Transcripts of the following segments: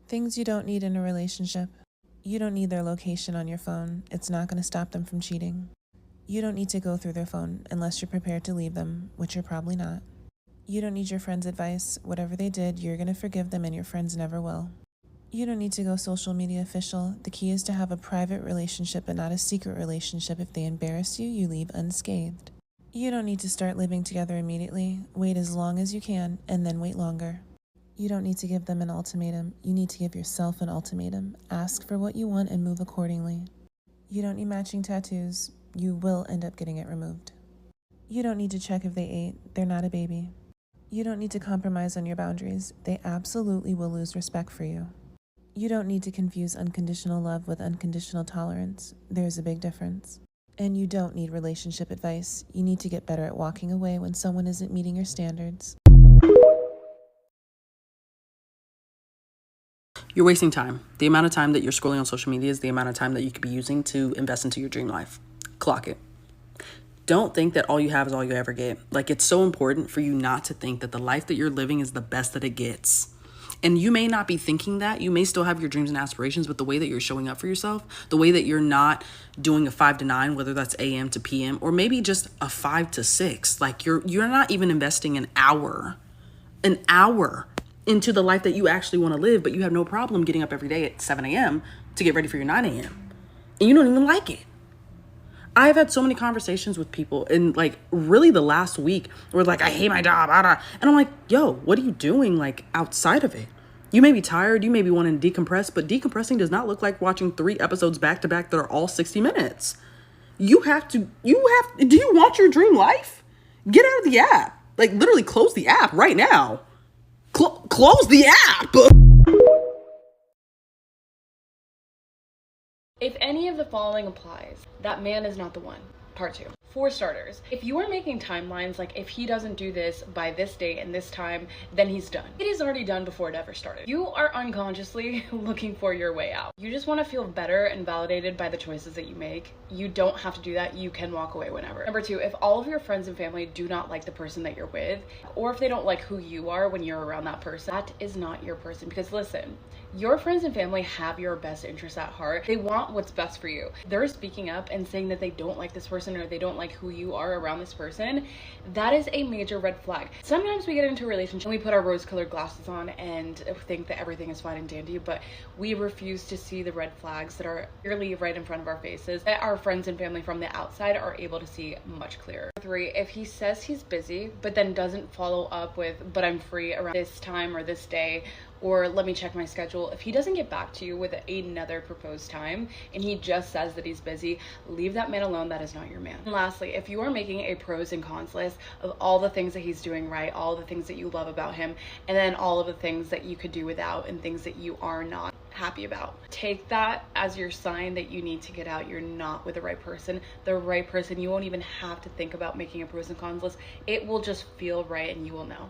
Things you don't need in a relationship. You don't need their location on your phone. It's not going to stop them from cheating. You don't need to go through their phone unless you're prepared to leave them, which you're probably not. You don't need your friend's advice. Whatever they did, you're going to forgive them and your friends never will. You don't need to go social media official. The key is to have a private relationship but not a secret relationship. If they embarrass you, you leave unscathed. You don't need to start living together immediately. Wait as long as you can and then wait longer. You don't need to give them an ultimatum. You need to give yourself an ultimatum. Ask for what you want and move accordingly. You don't need matching tattoos. You will end up getting it removed. You don't need to check if they ate. They're not a baby. You don't need to compromise on your boundaries. They absolutely will lose respect for you. You don't need to confuse unconditional love with unconditional tolerance. There's a big difference. And you don't need relationship advice. You need to get better at walking away when someone isn't meeting your standards. You're wasting time. The amount of time that you're scrolling on social media is the amount of time that you could be using to invest into your dream life. Clock it. Don't think that all you have is all you ever get. Like, it's so important for you not to think that the life that you're living is the best that it gets. And you may not be thinking that. You may still have your dreams and aspirations, but the way that you're showing up for yourself, the way that you're not doing a 5 to 9, whether that's AM to PM, or maybe just a 5 to 6, like you're not even investing an hour into the life that you actually want to live, but you have no problem getting up every day at 7 a.m. to get ready for your 9 a.m. And you don't even like it. I've had so many conversations with people in like really the last week where like, I hate my job. And I'm like, yo, what are you doing like outside of it? You may be tired. You may be wanting to decompress, but decompressing does not look like watching 3 episodes back to back that are all 60 minutes. Do you want your dream life? Get out of the app. Like literally close the app right now. Close the app. If any of the following applies, that man is not the one. Part 2. For starters, if you are making timelines, like if he doesn't do this by this date and this time, then he's done. It is already done before it ever started. You are unconsciously looking for your way out. You just want to feel better and validated by the choices that you make. You don't have to do that. You can walk away whenever. Number 2, if all of your friends and family do not like the person that you're with, or if they don't like who you are when you're around that person, that is not your person. Because listen, your friends and family have your best interests at heart. They want what's best for you. They're speaking up and saying that they don't like this person or they don't like who you are around this person. That is a major red flag. Sometimes we get into a relationship and we put our rose-colored glasses on and think that everything is fine and dandy, but we refuse to see the red flags that are clearly right in front of our faces that our friends and family from the outside are able to see much clearer. 3, if he says he's busy, but then doesn't follow up with, but I'm free around this time or this day, or let me check my schedule. If he doesn't get back to you with another proposed time and he just says that he's busy, leave that man alone. That is not your man. And lastly, if you are making a pros and cons list of all the things that he's doing right, all the things that you love about him, and then all of the things that you could do without and things that you are not happy about, take that as your sign that you need to get out. You're not with the right person. The right person, you won't even have to think about making a pros and cons list. It will just feel right and you will know.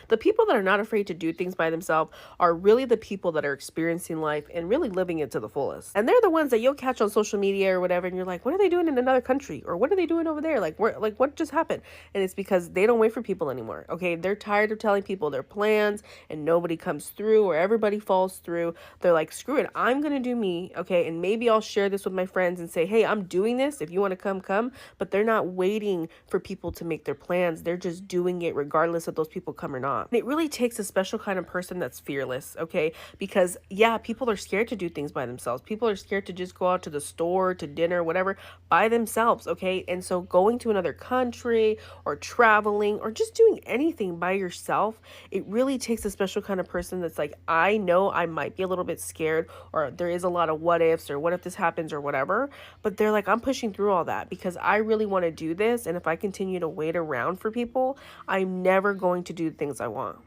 The people that are not afraid to do things by themselves are really the people that are experiencing life and really living it to the fullest. And they're the ones that you'll catch on social media or whatever, and you're like, what are they doing in another country? Or what are they doing over there? Like, what just happened? And it's because they don't wait for people anymore. Okay, they're tired of telling people their plans and nobody comes through or everybody falls through. They're like, screw it, I'm gonna do me. Okay, and maybe I'll share this with my friends and say, hey, I'm doing this. If you want to come. But they're not waiting for people to make their plans. They're just doing it regardless if those people come or not. And it really takes a special kind of person that's fearless, okay? Because, yeah, people are scared to do things by themselves. People are scared to just go out to the store, to dinner, whatever, by themselves, okay? And so going to another country or traveling or just doing anything by yourself, it really takes a special kind of person that's like, I know I might be a little bit scared or there is a lot of what ifs or what if this happens or whatever, but they're like, I'm pushing through all that because I really want to do this. And if I continue to wait around for people, I'm never going to do the things I want.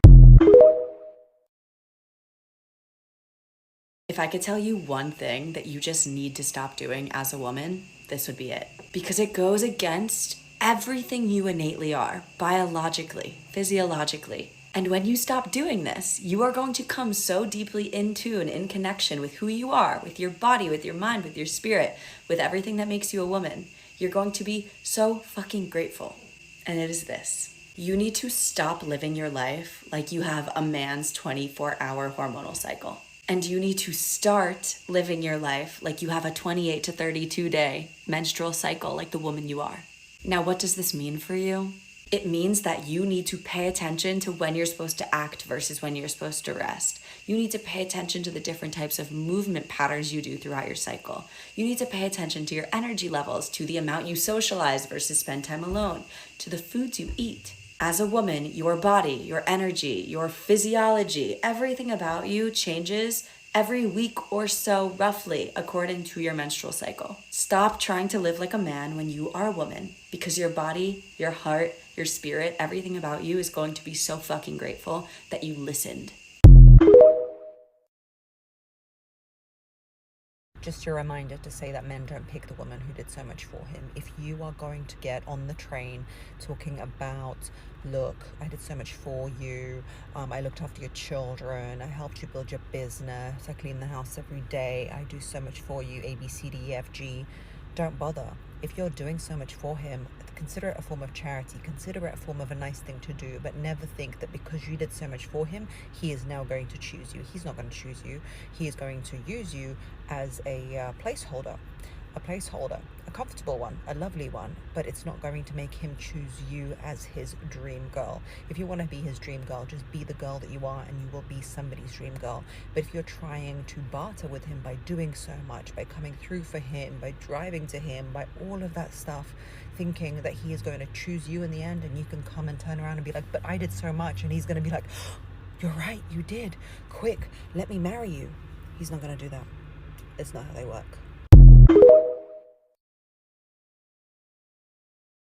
If I could tell you one thing that you just need to stop doing as a woman, this would be it. Because it goes against everything you innately are, biologically, physiologically. And when you stop doing this, you are going to come so deeply in tune, in connection with who you are, with your body, with your mind, with your spirit, with everything that makes you a woman. You're going to be so fucking grateful. And it is this. You need to stop living your life like you have a man's 24-hour hormonal cycle. And you need to start living your life like you have a 28 to 32 day menstrual cycle like the woman you are. Now, what does this mean for you? It means that you need to pay attention to when you're supposed to act versus when you're supposed to rest. You need to pay attention to the different types of movement patterns you do throughout your cycle. You need to pay attention to your energy levels, to the amount you socialize versus spend time alone, to the foods you eat. As a woman, your body, your energy, your physiology, everything about you changes every week or so, roughly, according to your menstrual cycle. Stop trying to live like a man when you are a woman, because your body, your heart, your spirit, everything about you is going to be so fucking grateful that you listened. Just a reminder to say that men don't pick the woman who did so much for him. If you are going to get on the train talking about, look, I did so much for you, I looked after your children, I helped you build your business, I clean the house every day, I do so much for you, A, B, C, D, E, F, G, don't bother. If you're doing so much for him, consider it a form of charity, consider it a form of a nice thing to do, but never think that because you did so much for him, he is now going to choose you. He's not going to choose you. He is going to use you as a placeholder, a comfortable one, a lovely one, but it's not going to make him choose you as his dream girl. If you want to be his dream girl, just be the girl that you are and you will be somebody's dream girl. But if you're trying to barter with him by doing so much, by coming through for him, by driving to him, by all of that stuff, thinking that he is going to choose you in the end, and you can come and turn around and be like, but I did so much, and he's going to be like, you're right, you did, quick, let me marry you. He's not going to do that. It's not how they work.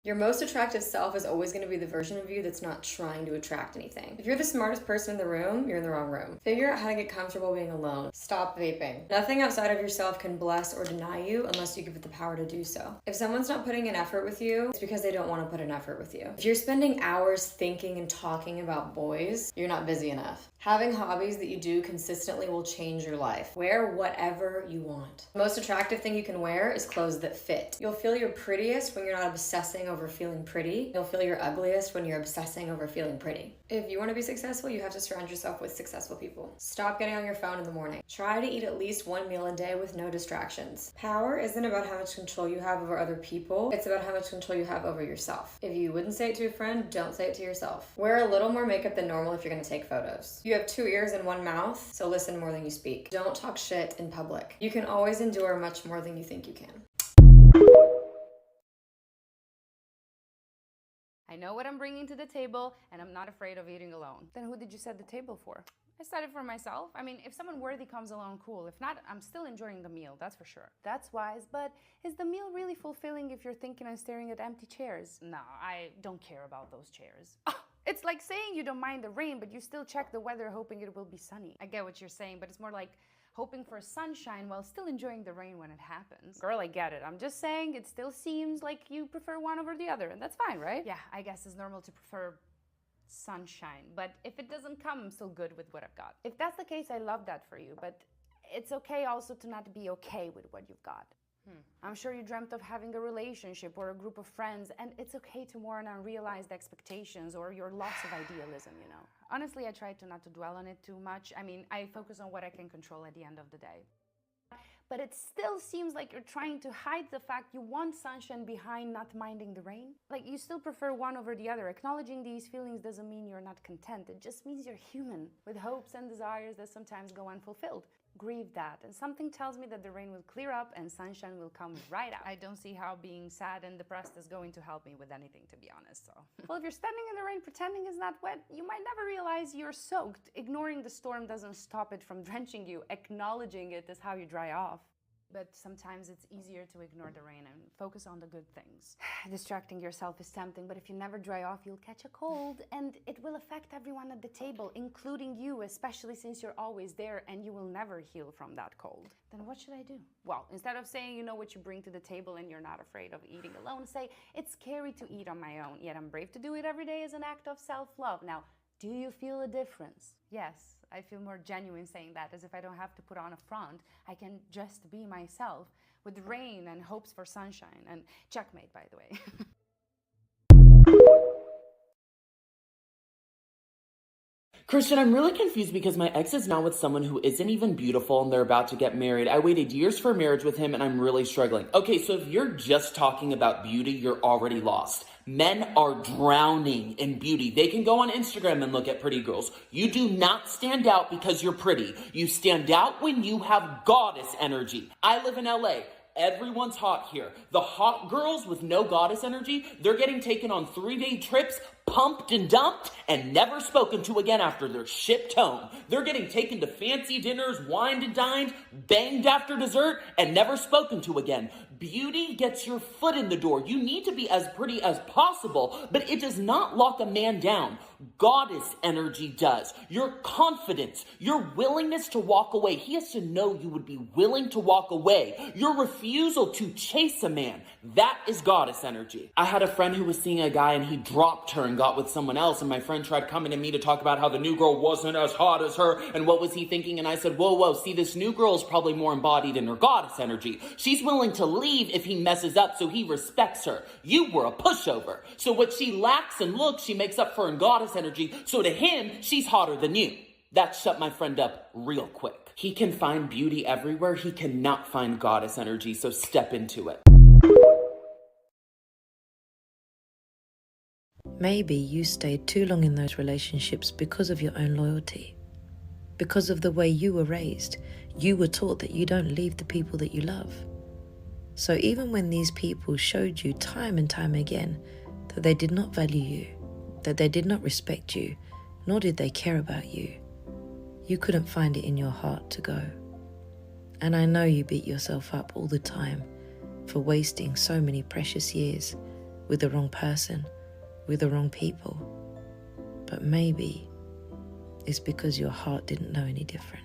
Your most attractive self is always going to be the version of you that's not trying to attract anything. If you're the smartest person in the room, you're in the wrong room. Figure out how to get comfortable being alone. Stop vaping. Nothing outside of yourself can bless or deny you unless you give it the power to do so. If someone's not putting an effort with you, it's because they don't want to put an effort with you. If you're spending hours thinking and talking about boys, you're not busy enough. Having hobbies that you do consistently will change your life. Wear whatever you want. The most attractive thing you can wear is clothes that fit. You'll feel your prettiest when you're not obsessing over feeling pretty. You'll feel your ugliest when you're obsessing over feeling pretty. If you want to be successful, you have to surround yourself with successful people. Stop getting on your phone in the morning. Try to eat at least one meal a day with no distractions. Power isn't about how much control you have over other people. It's about how much control you have over yourself. If you wouldn't say it to a friend, don't say it to yourself. Wear a little more makeup than normal if you're going to take photos. You have 2 ears and 1 mouth, so listen more than you speak. Don't talk shit in public. You can always endure much more than you think you can. I know what I'm bringing to the table, and I'm not afraid of eating alone. Then who did you set the table for? I set it for myself. I mean, if someone worthy comes along, cool. If not, I'm still enjoying the meal, that's for sure. That's wise, but is the meal really fulfilling if you're thinking and staring at empty chairs? No, I don't care about those chairs. It's like saying you don't mind the rain, but you still check the weather hoping it will be sunny. I get what you're saying, but it's more like hoping for sunshine while still enjoying the rain when it happens. Girl, I get it. I'm just saying it still seems like you prefer one over the other, and that's fine, right? Yeah, I guess it's normal to prefer sunshine, but if it doesn't come, I'm still good with what I've got. If that's the case, I love that for you, but it's okay also to not be okay with what you've got. I'm sure you dreamt of having a relationship or a group of friends, and it's okay to mourn unrealized expectations or your loss of idealism, you know. Honestly, I try to not to dwell on it too much. I mean, I focus on what I can control at the end of the day. But it still seems like you're trying to hide the fact you want sunshine behind not minding the rain. Like, you still prefer one over the other. Acknowledging these feelings doesn't mean you're not content. It just means you're human, with hopes and desires that sometimes go unfulfilled. Grieve that, and something tells me that the rain will clear up and sunshine will come right out. I don't see how being sad and depressed is going to help me with anything, to be honest, so. Well, if you're standing in the rain pretending it's not wet, you might never realize you're soaked. Ignoring the storm doesn't stop it from drenching you. Acknowledging it is how you dry off. But sometimes it's easier to ignore the rain and focus on the good things. Distracting yourself is tempting, but if you never dry off, you'll catch a cold, and it will affect everyone at the table, including you, especially since you're always there and you will never heal from that cold. Then what should I do? Well, instead of saying you know what you bring to the table and you're not afraid of eating alone, say it's scary to eat on my own, yet I'm brave to do it every day as an act of self-love. Now, do you feel a difference? Yes, I feel more genuine saying that, as if I don't have to put on a front. I can just be myself, with rain and hopes for sunshine. And checkmate, by the way. Christian, I'm really confused because my ex is now with someone who isn't even beautiful and they're about to get married. I waited years for marriage with him and I'm really struggling. Okay, so if you're just talking about beauty, you're already lost. Men are drowning in beauty. They can go on Instagram and look at pretty girls. You do not stand out because you're pretty. You stand out when you have goddess energy. I live in LA. Everyone's hot here. The hot girls with no goddess energy, they're getting taken on 3-day trips, pumped and dumped, and never spoken to again after they're shipped home. They're getting taken to fancy dinners, wined and dined, banged after dessert, and never spoken to again. Beauty gets your foot in the door. You need to be as pretty as possible, but it does not lock a man down. Goddess energy does. Your confidence, your willingness to walk away. He has to know you would be willing to walk away. Your refusal to chase a man. That is goddess energy. I had a friend who was seeing a guy and he dropped her and got with someone else, and my friend tried coming to me to talk about how the new girl wasn't as hot as her and what was he thinking, and I said, whoa, see, this new girl is probably more embodied in her goddess energy. She's willing to leave if he messes up, so he respects her. You were a pushover. So what she lacks in looks, she makes up for in goddess energy, so to him, she's hotter than you. That shut my friend up real quick. He can find beauty everywhere. He cannot find goddess energy, so step into it. Maybe you stayed too long in those relationships because of your own loyalty. Because of the way you were raised, you were taught that you don't leave the people that you love. So even when these people showed you time and time again that they did not value you, that they did not respect you, nor did they care about you, you couldn't find it in your heart to go. And I know you beat yourself up all the time for wasting so many precious years with the wrong person, with the wrong people. But maybe it's because your heart didn't know any different.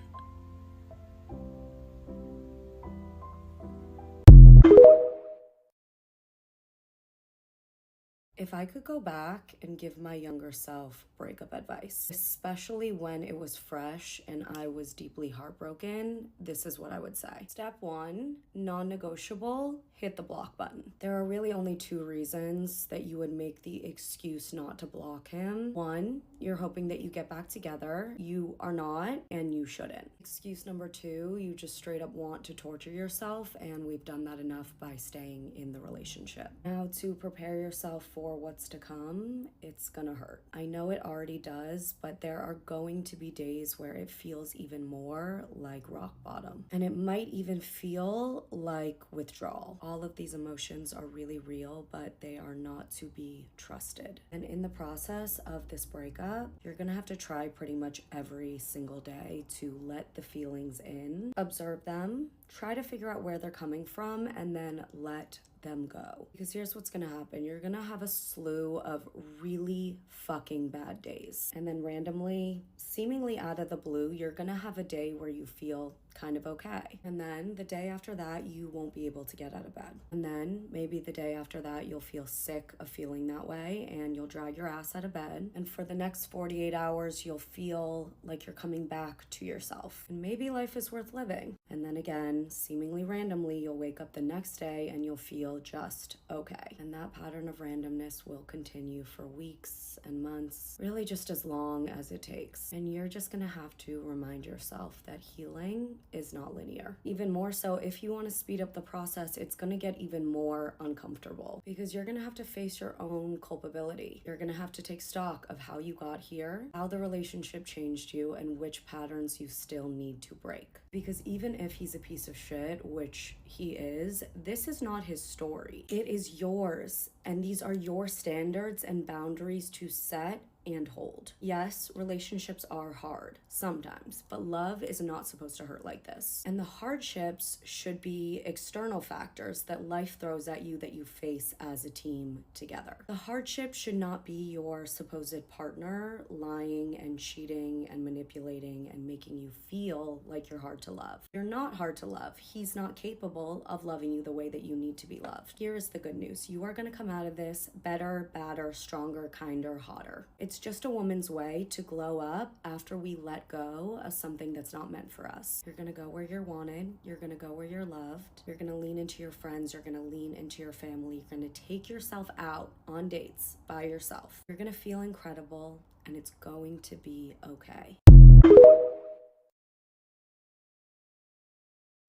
If I could go back and give my younger self breakup advice, especially when it was fresh and I was deeply heartbroken, this is what I would say. Step 1, non-negotiable, hit the block button. There are really only 2 reasons that you would make the excuse not to block him. 1, you're hoping that you get back together. You are not, and you shouldn't. Excuse number 2, you just straight up want to torture yourself, and we've done that enough by staying in the relationship. Now, to prepare yourself for what's to come, it's gonna hurt. I know it already does, but there are going to be days where it feels even more like rock bottom. And it might even feel like withdrawal. All of these emotions are really real, but they are not to be trusted. And in the process of this breakup, you're gonna have to try pretty much every single day to let the feelings in, observe them, try to figure out where they're coming from, and then let them go. Because here's what's gonna happen. You're gonna have a slew of really fucking bad days. And then randomly, seemingly out of the blue, you're gonna have a day where you feel kind of okay. And then the day after that, you won't be able to get out of bed. And then maybe the day after that, you'll feel sick of feeling that way and you'll drag your ass out of bed. And for the next 48 hours, you'll feel like you're coming back to yourself. And maybe life is worth living. And then again, seemingly randomly, you'll wake up the next day and you'll feel just okay. And that pattern of randomness will continue for weeks and months, really just as long as it takes. And you're just gonna have to remind yourself that healing is not linear. Even more so, if you want to speed up the process, it's going to get even more uncomfortable because you're going to have to face your own culpability. You're going to have to take stock of how you got here, how the relationship changed you, and which patterns you still need to break. Because even if he's a piece of shit, which he is, this is not his story. It is yours, and these are your standards and boundaries to set and hold. Yes, relationships are hard sometimes, but love is not supposed to hurt like this. And the hardships should be external factors that life throws at you that you face as a team together. The hardship should not be your supposed partner lying and cheating and manipulating and making you feel like you're hard to love. You're not hard to love. He's not capable of loving you the way that you need to be loved. Here is the good news. You are going to come out of this better, badder, stronger, kinder, hotter. It's just a woman's way to glow up after we let go of something that's not meant for us. You're gonna go where you're wanted. You're gonna go where you're loved. You're gonna lean into your friends. You're gonna lean into your family. You're gonna take yourself out on dates by yourself. You're gonna feel incredible and it's going to be okay.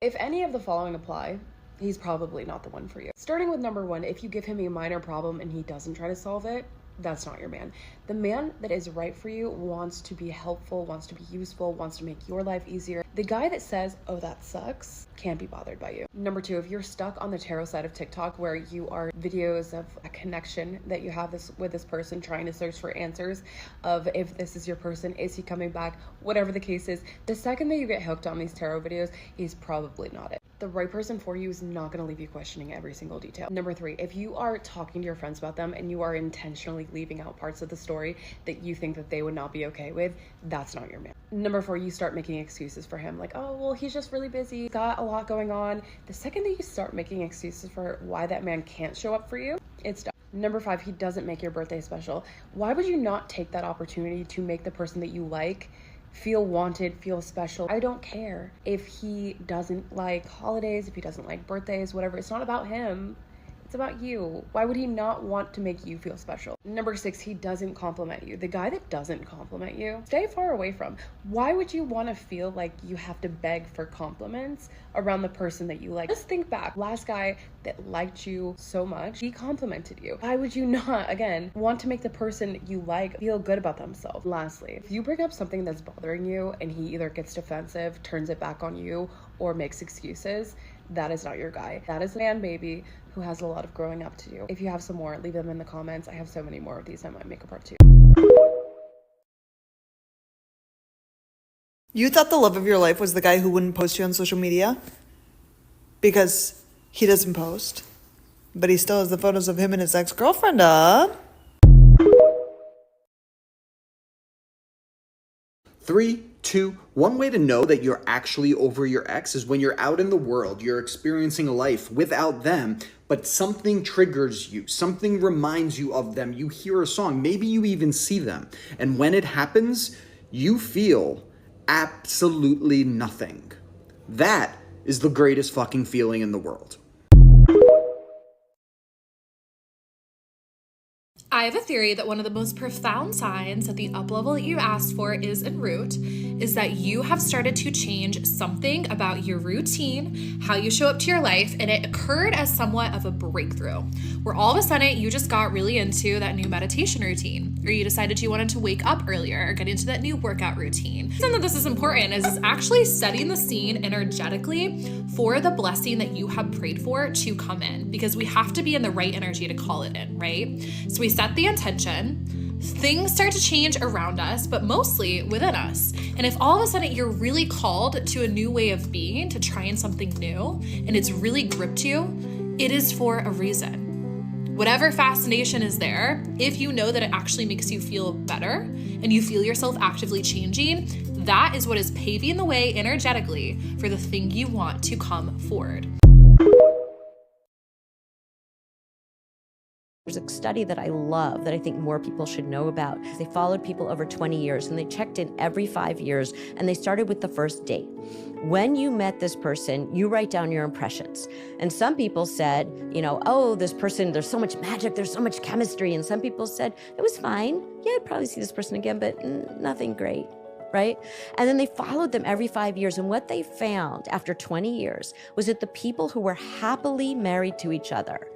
If any of the following apply, he's probably not the one for you. Starting with number 1, if you give him a minor problem and he doesn't try to solve it, that's not your man. The man that is right for you wants to be helpful, wants to be useful, wants to make your life easier. The guy that says, oh, that sucks, can't be bothered by you. Number 2, if you're stuck on the tarot side of TikTok where you are videos of a connection that you have with this person, trying to search for answers of if this is your person, is he coming back, whatever the case is, the second that you get hooked on these tarot videos, he's probably not it. The right person for you is not going to leave you questioning every single detail. Number 3, if you are talking to your friends about them and you are intentionally leaving out parts of the story that you think that they would not be okay with, that's not your man. Number 4, you start making excuses for him, like, oh, well, he's just really busy, got a lot going on. The second that you start making excuses for why that man can't show up for you, it's done. Number 5, he doesn't make your birthday special. Why would you not take that opportunity to make the person that you like feel wanted, feel special? I don't care if he doesn't like holidays, if he doesn't like birthdays, whatever. It's not about him. It's about you. Why would he not want to make you feel special? Number 6, he doesn't compliment you. The guy that doesn't compliment you, stay far away from. Why would you want to feel like you have to beg for compliments around the person that you like? Just think back. Last guy that liked you so much, he complimented you. Why would you not, again, want to make the person you like feel good about themselves? Lastly, if you bring up something that's bothering you and he either gets defensive, turns it back on you, or makes excuses, that is not your guy. That is a man, baby, who has a lot of growing up to do. If you have some more, leave them in the comments. I have so many more of these. I might make a part 2. You thought the love of your life was the guy who wouldn't post you on social media? Because he doesn't post. But he still has the photos of him and his ex-girlfriend up. 3, 2, 1 way to know that you're actually over your ex is when you're out in the world, you're experiencing a life without them, but something triggers you, something reminds you of them, you hear a song, maybe you even see them. And when it happens, you feel absolutely nothing. That is the greatest fucking feeling in the world. I have a theory that one of the most profound signs that the up-level that you asked for is en route is that you have started to change something about your routine, how you show up to your life, and it occurred as somewhat of a breakthrough, where all of a sudden you just got really into that new meditation routine, or you decided you wanted to wake up earlier or get into that new workout routine. The reason that this is important is it's actually setting the scene energetically for the blessing that you have prayed for to come in, because we have to be in the right energy to call it in, right? So we set the intention, things start to change around us, but mostly within us. And if all of a sudden you're really called to a new way of being, to trying something new, and it's really gripped you, it is for a reason. Whatever fascination is there, if you know that it actually makes you feel better and you feel yourself actively changing, that is what is paving the way energetically for the thing you want to come forward. There's a study that I love that I think more people should know about. They followed people over 20 years and they checked in every 5 years, and they started with the first date. When you met this person, you write down your impressions. And some people said, oh, this person, there's so much magic, there's so much chemistry. And some people said, it was fine. Yeah, I'd probably see this person again, but nothing great. Right? And then they followed them every 5 years. And what they found after 20 years was that the people who were happily married to each other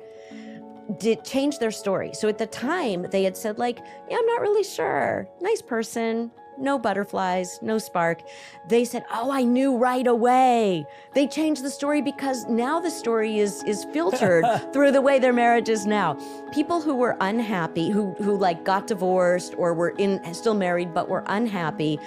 did change their story. So at the time they had said yeah, I'm not really sure. Nice person, no butterflies, no spark. They said, oh, I knew right away. They changed the story because now the story is filtered through the way their marriage is now. People who were unhappy, who got divorced or were still married but were unhappy,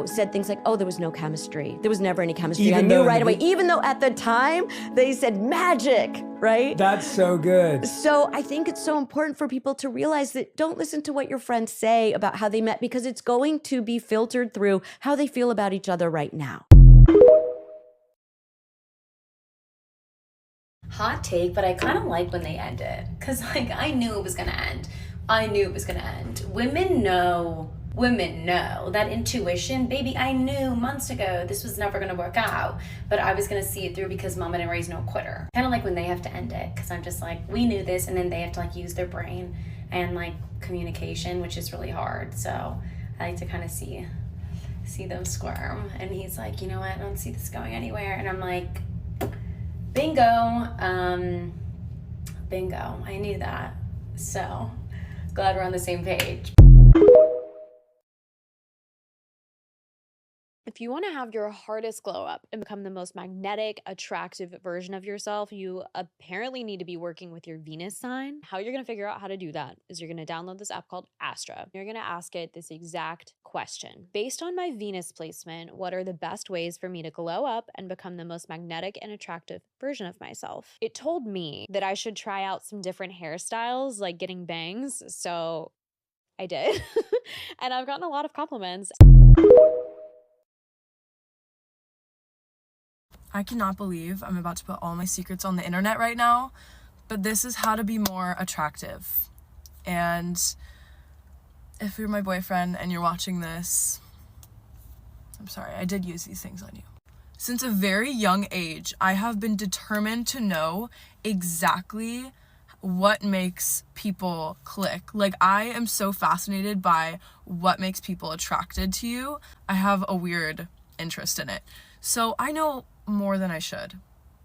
said things like, oh, there was no chemistry. There was never any chemistry. I knew right away, even though at the time they said magic, right? That's so good. So I think it's so important for people to realize that don't listen to what your friends say about how they met, because it's going to be filtered through how they feel about each other right now. Hot take, but I kind of like when they end it. Because I knew it was going to end. I knew it was going to end. Women know that intuition. Baby, I knew months ago this was never going to work out, but I was going to see it through because mama didn't raise no quitter. Kind of like when they have to end it, because I'm just like, we knew this, and then they have to use their brain and like communication, which is really hard. So I like to kind of see them squirm. And he's like, you know what, I don't see this going anywhere. And I'm like, bingo, bingo, I knew that. So glad we're on the same page. If you want to have your hardest glow up and become the most magnetic, attractive version of yourself, you apparently need to be working with your Venus sign. How you're going to figure out how to do that is you're going to download this app called Astra. You're going to ask it this exact question. Based on my Venus placement, what are the best ways for me to glow up and become the most magnetic and attractive version of myself? It told me that I should try out some different hairstyles, like getting bangs. So I did. And I've gotten a lot of compliments. I cannot believe I'm about to put all my secrets on the internet right now, but this is how to be more attractive. And if you're my boyfriend and you're watching this, I'm sorry, I did use these things on you. Since a very young age, I have been determined to know exactly what makes people click. Like, I am so fascinated by what makes people attracted to you. I have a weird interest in it. So I know more than I should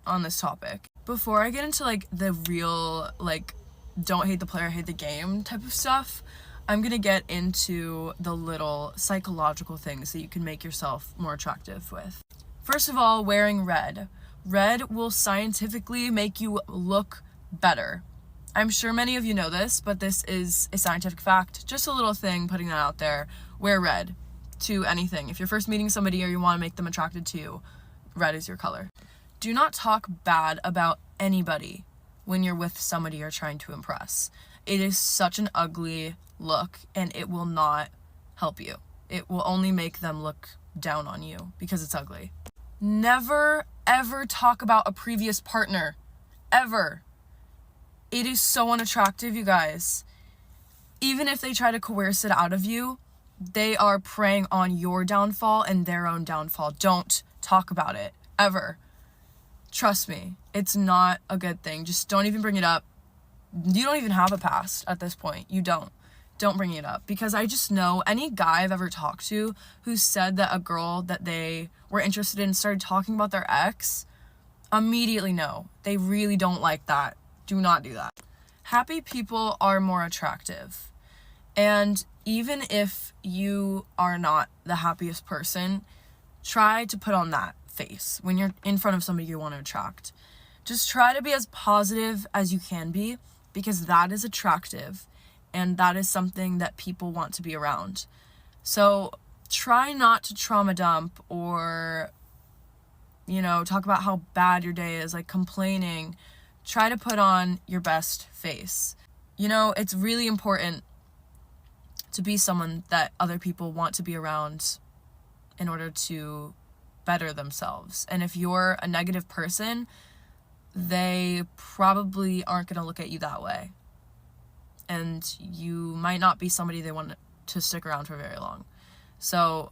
on this topic. Before I get into like the real, like, don't hate the player, hate the game type of stuff, I'm gonna get into the little psychological things that you can make yourself more attractive with. First of all, wearing red. Red will scientifically make you look better. I'm sure many of you know this, but this is a scientific fact. Just a little thing, putting that out there. Wear red to anything. If you're first meeting somebody or you want to make them attracted to you, red is your color. Do not talk bad about anybody when you're with somebody you're trying to impress. It is such an ugly look and it will not help you. It will only make them look down on you because it's ugly. Never, ever talk about a previous partner. Ever. It is so unattractive, you guys. Even if they try to coerce it out of you, they are preying on your downfall and their own downfall. Don't talk about it, ever. Trust me, it's not a good thing. Just don't even bring it up. You don't even have a past at this point. You don't. Don't bring it up. Because I just know any guy I've ever talked to who said that a girl that they were interested in started talking about their ex, immediately know. They really don't like that. Do not do that. Happy people are more attractive. And even if you are not the happiest person, try to put on that face when you're in front of somebody you want to attract. Just try to be as positive as you can be, because that is attractive and that is something that people want to be around. So try not to trauma dump or, talk about how bad your day is, like complaining. Try to put on your best face. It's really important to be someone that other people want to be around in order to better themselves. And if you're a negative person, they probably aren't going to look at you that way. And you might not be somebody they want to stick around for very long. So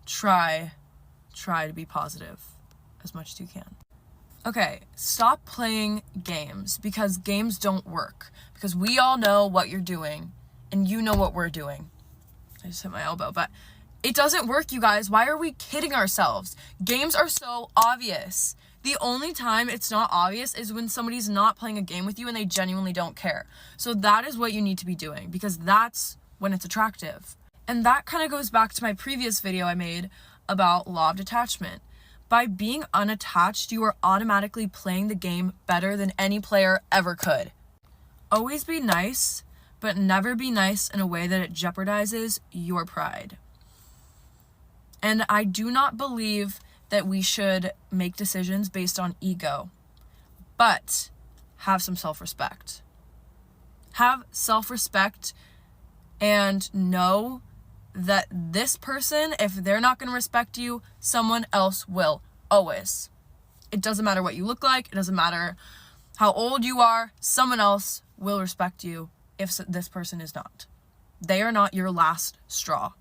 try to be positive as much as you can. Okay, stop playing games, because games don't work. Because we all know what you're doing, and you know what we're doing. I just hit my elbow, but it doesn't work, you guys. Why are we kidding ourselves? Games are so obvious. The only time it's not obvious is when somebody's not playing a game with you and they genuinely don't care. So that is what you need to be doing, because that's when it's attractive. And that kind of goes back to my previous video I made about law of detachment. By being unattached, you are automatically playing the game better than any player ever could. Always be nice, but never be nice in a way that it jeopardizes your pride. And I do not believe that we should make decisions based on ego, but have some self-respect. Have self-respect and know that this person, if they're not going to respect you, someone else will. Always. It doesn't matter what you look like. It doesn't matter how old you are. Someone else will respect you if this person is not. They are not your last straw.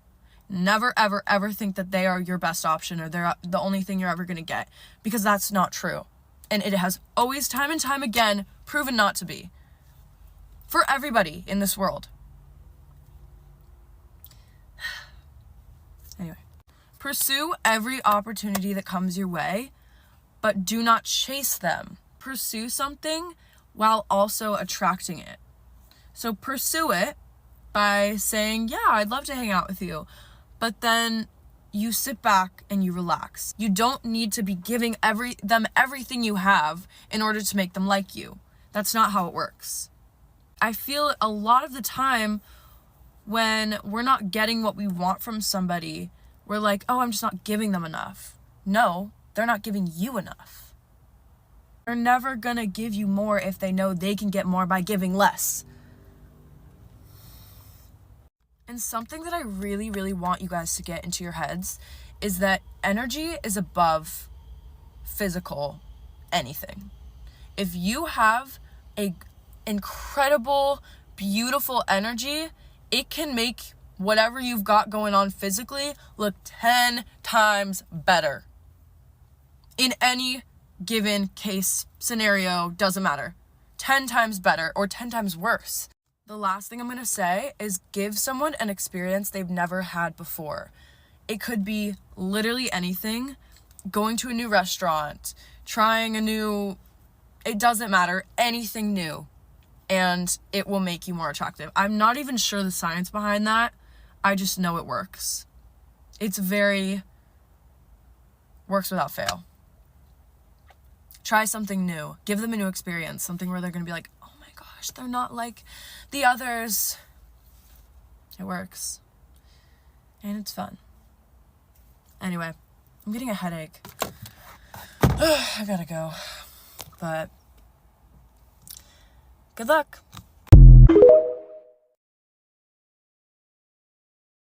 Never, ever, ever think that they are your best option or they're the only thing you're ever going to get, because that's not true. And it has always, time and time again, proven not to be. for everybody in this world. Anyway, pursue every opportunity that comes your way, but do not chase them. Pursue something while also attracting it. So pursue it by saying, yeah, I'd love to hang out with you. But then you sit back and you relax. You don't need to be giving them everything you have in order to make them like you. That's not how it works. I feel a lot of the time when we're not getting what we want from somebody, we're like, oh, I'm just not giving them enough. No, they're not giving you enough. They're never gonna give you more if they know they can get more by giving less. And something that I really, really want you guys to get into your heads is that energy is above physical anything. If you have a incredible, beautiful energy, it can make whatever you've got going on physically look 10 times better. In any given case, scenario, doesn't matter. 10 times better or 10 times worse. The last thing I'm going to say is give someone an experience they've never had before. It could be literally anything. Going to a new restaurant, trying it doesn't matter, anything new. And it will make you more attractive. I'm not even sure the science behind that. I just know it works. Works without fail. Try something new. Give them a new experience. Something where they're going to be like, oh my gosh, they're not like the others. It works. And it's fun. Anyway, I'm getting a headache. I gotta go. But good luck.